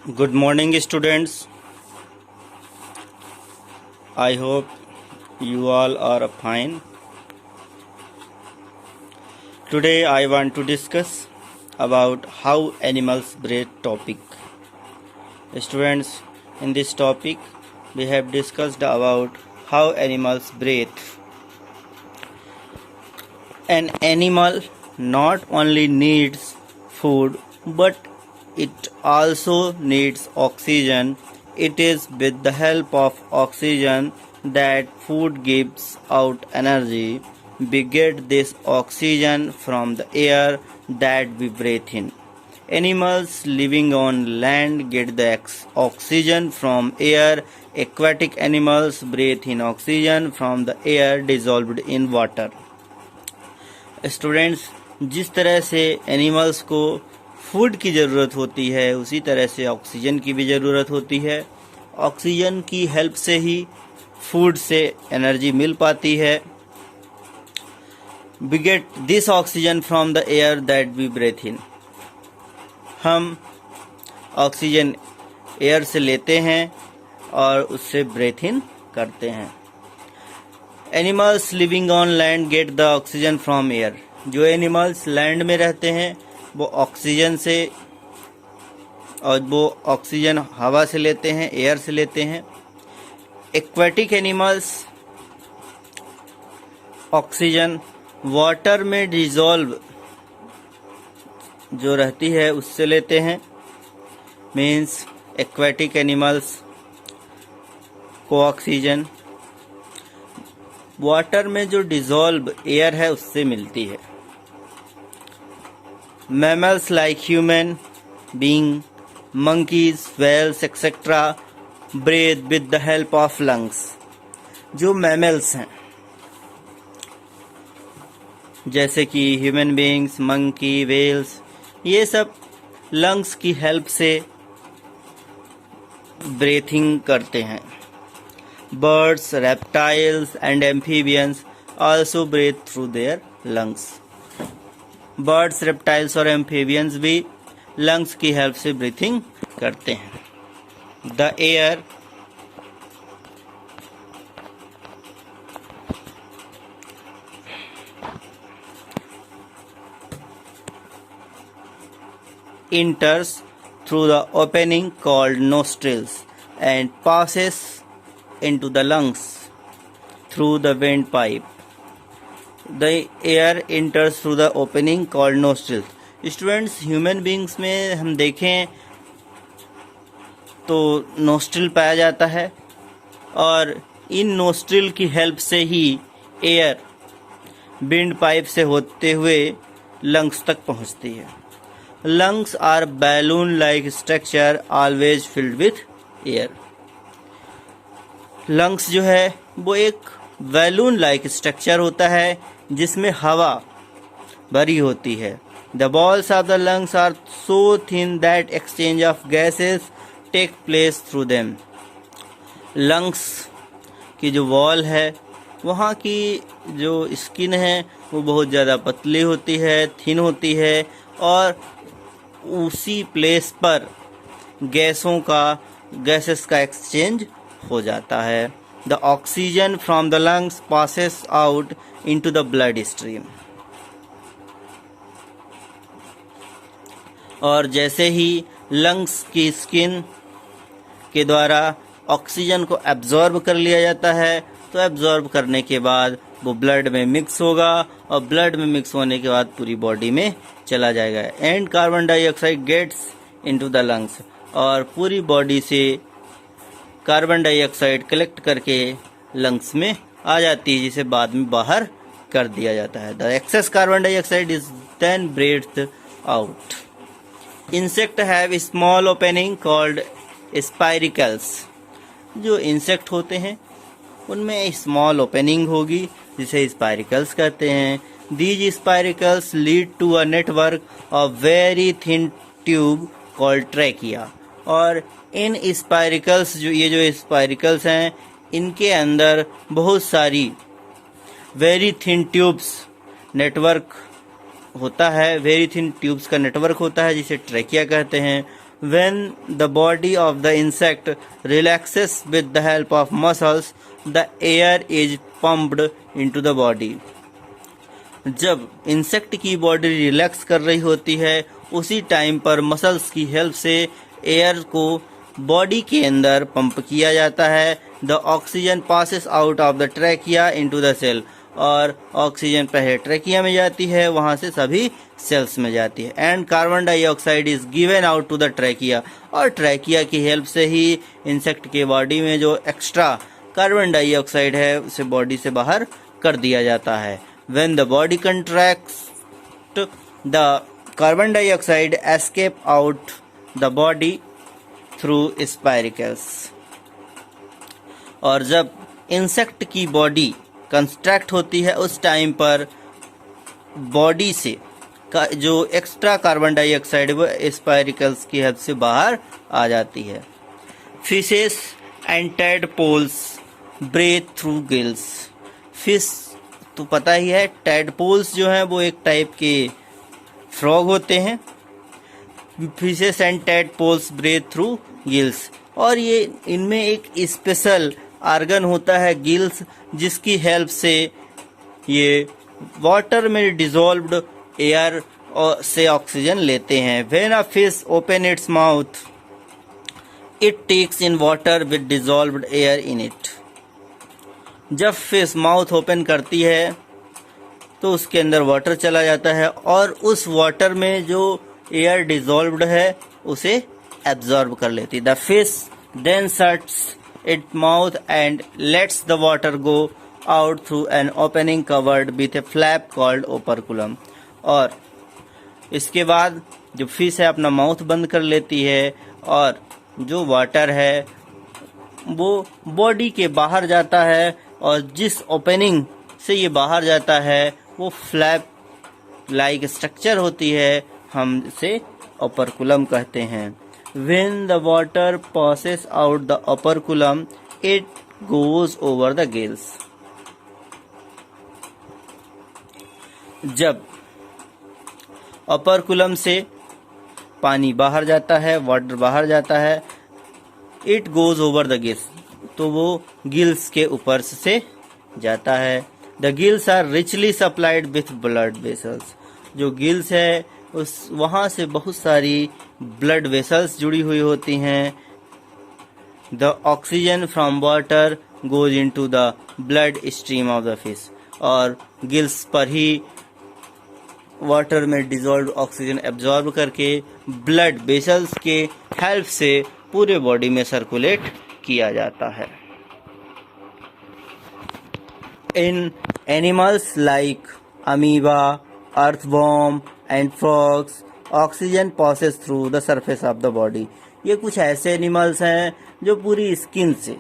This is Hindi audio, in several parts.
Good morning, students. I hope you all are fine. Today, I want to discuss about how animals breathe topic. Students, in this topic, we have discussed about how animals breathe. An animal not only needs food but it also needs oxygen. It is with the help of oxygen that food gives out energy. We get this oxygen from the air that we breathe in. Animals living on land get the oxygen from air. Aquatic animals breathe in oxygen from the air dissolved in water. Students, जिस तरह से एनिमल्स को फूड की ज़रूरत होती है उसी तरह से ऑक्सीजन की भी ज़रूरत होती है। ऑक्सीजन की हेल्प से ही फूड से एनर्जी मिल पाती है। We get this oxygen from the air that we breathe in. हम ऑक्सीजन एयर से लेते हैं और उससे ब्रेथ इन करते हैं। Animals living on land get the oxygen from air. जो एनिमल्स लैंड में रहते हैं वो ऑक्सीजन से और वो ऑक्सीजन हवा से लेते हैं, एयर से लेते हैं। एक्वेटिक एनिमल्स ऑक्सीजन वाटर में डिजॉल्व जो रहती है उससे लेते हैं। मीन्स एक्वेटिक एनिमल्स को ऑक्सीजन वाटर में जो डिजॉल्व एयर है उससे मिलती है। Mammals like human being, monkeys, whales, etc. breathe with the help of lungs. जो मैमल्स हैं जैसे कि ह्यूमन बीइंग्स, मंकी, वेल्स, ये सब लंग्स की हेल्प से ब्रीथिंग करते हैं। Birds, reptiles and amphibians also breathe through their lungs. Birds, reptiles और amphibians भी lungs की हेल्प से ब्रीथिंग करते हैं। The air enters through the opening called nostrils and passes into the lungs through the windpipe. The air enters through the opening called nostrils. Students, human beings में हम देखें तो नोस्ट्रिल पाया जाता है और इन नोस्ट्रिल की हेल्प से ही एयर विंड पाइप से होते हुए लंग्स तक पहुंचती है। Lungs are balloon like structure always filled with air. Lungs जो है वो एक बैलून लाइक स्ट्रक्चर होता है जिसमें हवा भरी होती है। The walls of the lungs are so thin that exchange of gases take place through them. Lungs की जो वॉल है वहाँ की जो स्किन है वो बहुत ज़्यादा पतली होती है, थिन होती है और उसी प्लेस पर गैसेस का एक्सचेंज हो जाता है। The oxygen from the lungs passes out into the blood stream. और जैसे ही लंग्स की स्किन के द्वारा ऑक्सीजन को एब्जॉर्ब कर लिया जाता है तो एब्जॉर्ब करने के बाद वो ब्लड में मिक्स होगा और ब्लड में मिक्स होने के बाद पूरी बॉडी में चला जाएगा and carbon dioxide gets into the lungs. और पूरी बॉडी से कार्बन डाइऑक्साइड कलेक्ट करके लंग्स में आ जाती है जिसे बाद में बाहर कर दिया जाता है। The excess carbon dioxide is then breathed out. Insect have small opening called spiracles. जो इंसेक्ट होते हैं उनमें स्मॉल ओपनिंग होगी जिसे स्पाइरिकल्स कहते हैं। These spiracles lead to a network of very thin tube called trachea. और इन स्पाइरिकल्स जो स्पाइरिकल्स हैं इनके अंदर बहुत सारी वेरी थिन ट्यूब्स नेटवर्क होता है, वेरी थिन ट्यूब्स का नेटवर्क होता है जिसे ट्रैकिया कहते हैं। When the body of the insect relaxes with the help of muscles, the air is pumped into the body. जब इंसेक्ट की बॉडी रिलैक्स कर रही होती है, उसी टाइम पर मसल्स की हेल्प से एयर को बॉडी के अंदर पंप किया जाता है. The oxygen passes out of the trachea into the cell. और ऑक्सीजन पहले ट्रैकिया में जाती है, वहां से सभी सेल्स में जाती है. And carbon dioxide is given out to the trachea. और ट्रैकिया की हेल्प से ही इंसेक्ट के बॉडी में जो एक्स्ट्रा कार्बन डाइऑक्साइड है उसे बॉडी से बाहर कर दिया जाता है. When the body contracts, the carbon dioxide escape out the body through spiracles. और जब इंसेक्ट की बॉडी कंस्ट्रैक्ट होती है, उस टाइम पर बॉडी से जो एक्स्ट्रा कार्बन डाइऑक्साइड वो स्पाइरिकल्स की हेल्प से बाहर आ जाती है. Fishes and tadpoles breathe through gills. Fish तो पता ही है, टैडपोल्स जो हैं वो एक टाइप के फ्रॉग होते हैं. Fishes and tadpoles breathe through gills. और ये इनमें एक स्पेशल आर्गन होता है गिल्स, जिसकी हेल्प से ये वाटर में डिसॉल्व्ड एयर से ऑक्सीजन लेते हैं. When a fish open its mouth, it takes in water with dissolved air in it. जब फिश माउथ ओपन करती है तो उसके अंदर वाटर चला जाता है, और उस वाटर में जो एयर डिसॉल्व्ड है उसे एब्जॉर्ब कर लेती है. The fish then shuts it mouth and lets the water go out through an opening covered with a flap called operculum. और इसके बाद जो फिश है अपना माउथ बंद कर लेती है, और जो वाटर है वो बॉडी के बाहर जाता है, और जिस ओपनिंग से ये बाहर जाता है वो फ्लैप लाइक स्ट्रक्चर होती है, हम इसे ओपरकुलम कहते हैं. When the water passes out the operculum, it goes over the gills. जब ओपरकुलम से पानी बाहर जाता है, वाटर बाहर जाता है, it goes over the gills, तो वो गिल्स के ऊपर से जाता है. The gills are richly supplied with blood vessels. जो गिल्स है उस वहाँ से बहुत सारी ब्लड वेसल्स जुड़ी हुई होती हैं. The oxygen from water goes into the blood stream of the fish. और गिल्स पर ही वाटर में डिसॉल्व ऑक्सीजन एब्जॉर्ब करके ब्लड वेसल्स के हेल्प से पूरे बॉडी में सर्कुलेट किया जाता है. In animals like amoeba, earthworm and frogs, oxygen passes through the surface of the body. ये कुछ ऐसे एनिमल्स हैं जो पूरी स्किन से,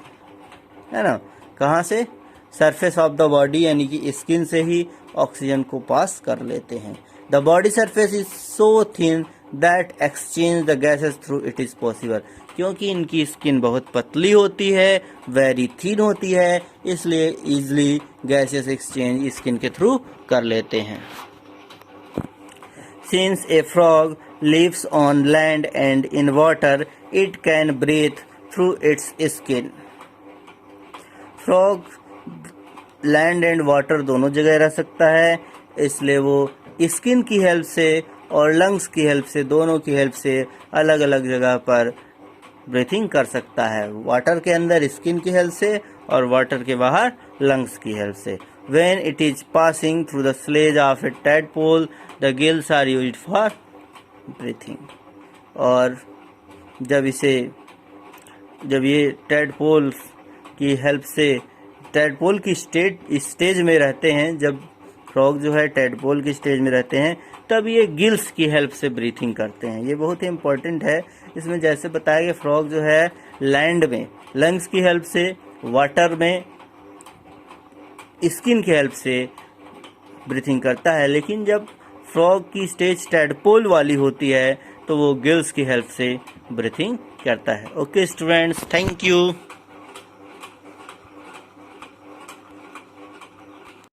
है ना, कहाँ से, सरफेस ऑफ द बॉडी यानी कि स्किन से ही ऑक्सीजन को पास कर लेते हैं. The body surface is so thin that exchange the gases through it is possible. क्योंकि इनकी स्किन बहुत पतली होती है, वेरी थिन होती है, इसलिए इजिली गैसेस एक्सचेंज स्किन के थ्रू कर लेते हैं. Since a frog lives on land and in water, it can breathe through its skin. Frog land and water दोनों जगह रह सकता है, इसलिए वो स्किन की हेल्प से और लंग्स की हेल्प से, दोनों की हेल्प से अलग अलग जगह पर ब्रीथिंग कर सकता है. वाटर के अंदर स्किन की हेल्प से और वाटर के बाहर लंग्स की हेल्प से. When it is passing through the stage of a tadpole, the gills are used for breathing. और जब ये टैडपोल की हेल्प से, टैडपोल की स्टेज में रहते हैं, जब फ्रॉग जो है टैडपोल की स्टेज में रहते हैं, तब ये गिल्स की हेल्प से ब्रीथिंग करते हैं. ये बहुत ही इम्पोर्टेंट है. इसमें जैसे बताया गया, फ्रॉग जो है लैंड में लंग्स की हेल्प से, वाटर में स्किन की हेल्प से ब्रीथिंग करता है, लेकिन जब फ्रॉग की स्टेज टैडपोल वाली होती है तो वो गिल्स की हेल्प से ब्रीथिंग करता है. Okay students, thank you.